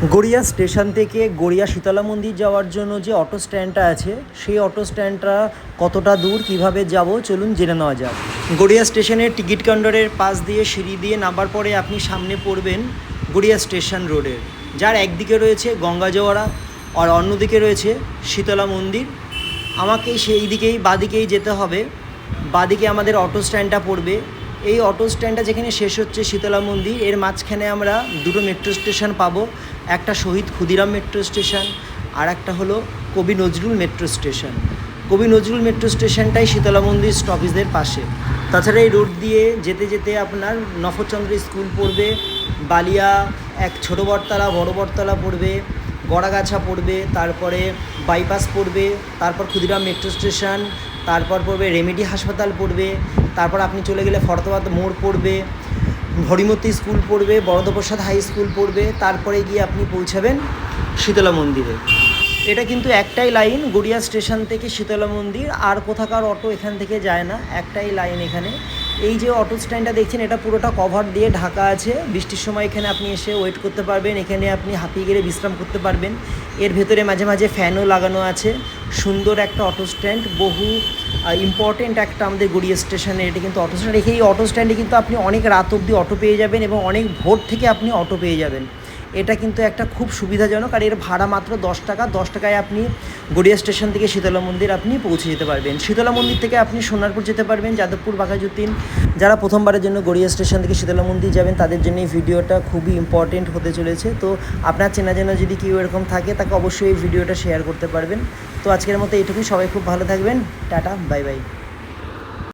Garia station থেকে গড়িয়া শীতলা মন্দির যাওয়ার জন্য যে অটো স্ট্যান্ডটা আছে সেই অটো স্ট্যান্ডটা কতটা দূর, কিভাবে যাব চলুন জেনে নেওয়া যাক। গড়িয়া স্টেশনের টিকিট কাউন্টারের পাশ দিয়ে সিঁড়ি দিয়ে নামার পরে আপনি সামনে পড়বেন গড়িয়া স্টেশন রোডের, যার একদিকে রয়েছে গঙ্গাজোয়ারা আর অন্যদিকে রয়েছে শীতলা মন্দির। আমাকে সেই দিকেই বাদিকেই যেতে হবে। বাদিকে আমাদের অটো স্ট্যান্ডটা পড়বে। এই অটো স্ট্যান্ডটা যেখানে শেষ হচ্ছে শীতলা মন্দির, এর মাঝখানে আমরা দুটো মেট্রো স্টেশন পাবো। একটা শহীদ ক্ষুদিরাম মেট্রো স্টেশন আর একটা হলো কবি নজরুল মেট্রো স্টেশন। কবি নজরুল মেট্রো স্টেশনটাই শীতলা মন্দির স্টপেজের পাশে। তাছাড়া এই রোড দিয়ে যেতে যেতে আপনার নফরচন্দ্র স্কুল পড়বে, বালিয়া এক ছোটো বটতলা বড় বটতলা পড়বে, গড়াগাছা পড়বে, তারপরে বাইপাস পড়বে, তারপর ক্ষুদিরাম মেট্রো স্টেশন, তারপর পড়বে রেমেডি হাসপাতাল পড়বে, তারপর আপনি চলে গেলে ফরতাবাদ মোড় পড়বে, হরিমতি স্কুল পড়বে, বরদপ্রসাদ হাই স্কুল পড়বে, তারপরে গিয়ে আপনি পৌঁছাবেন শীতলা মন্দিরে। এটা কিন্তু একটাই লাইন গড়িয়া স্টেশন থেকে শীতলা মন্দির, আর কোথাকার অটো এখান থেকে যায় না, একটাই লাইন এখানে। এই যে অটো স্ট্যান্ডটা দেখছেন এটা পুরোটা কভার দিয়ে ঢাকা আছে। বৃষ্টির সময় এখানে আপনি এসে ওয়েট করতে পারবেন, এখানে আপনি হাঁপিয়ে গেলে বিশ্রাম করতে পারবেন। এর ভেতরে মাঝে মাঝে ফ্যানও লাগানো আছে। সুন্দর একটা অটো স্ট্যান্ড, বহু ইম্পর্টেন্ট একটা আমাদের গড়িয়া স্টেশনে এটা কিন্তু অটো স্ট্যান্ড। এই অটো স্ট্যান্ডে কিন্তু আপনি অনেক রাত অবধি অটো পেয়ে যাবেন এবং অনেক ভোর থেকে আপনি অটো পেয়ে যাবেন। এটা কিন্তু একটা খুব সুবিধাজনক, আর এর ভাড়া মাত্র 10 টাকা। 10 টাকায় আপনি গড়িয়া স্টেশন থেকে শীতলা মন্দির আপনি পৌঁছে যেতে পারবেন। শীতলা মন্দির থেকে আপনি সোনারপুর যেতে পারবেন, যাদবপুর, বাঘাযতীন। যারা প্রথমবারের জন্য গড়িয়া স্টেশন থেকে শীতলা মন্দির যাবেন তাদের জন্য এই ভিডিওটা খুবই ইম্পর্টেন্ট হতে চলেছে। তো আপনার চেনা জানা যদি কেউ এরকম থাকে তাকে অবশ্যই এই ভিডিওটা শেয়ার করতে পারবেন। তো আজকের মতো এইটুকুই। সবাই খুব ভালো থাকবেন। Tata, bye bye.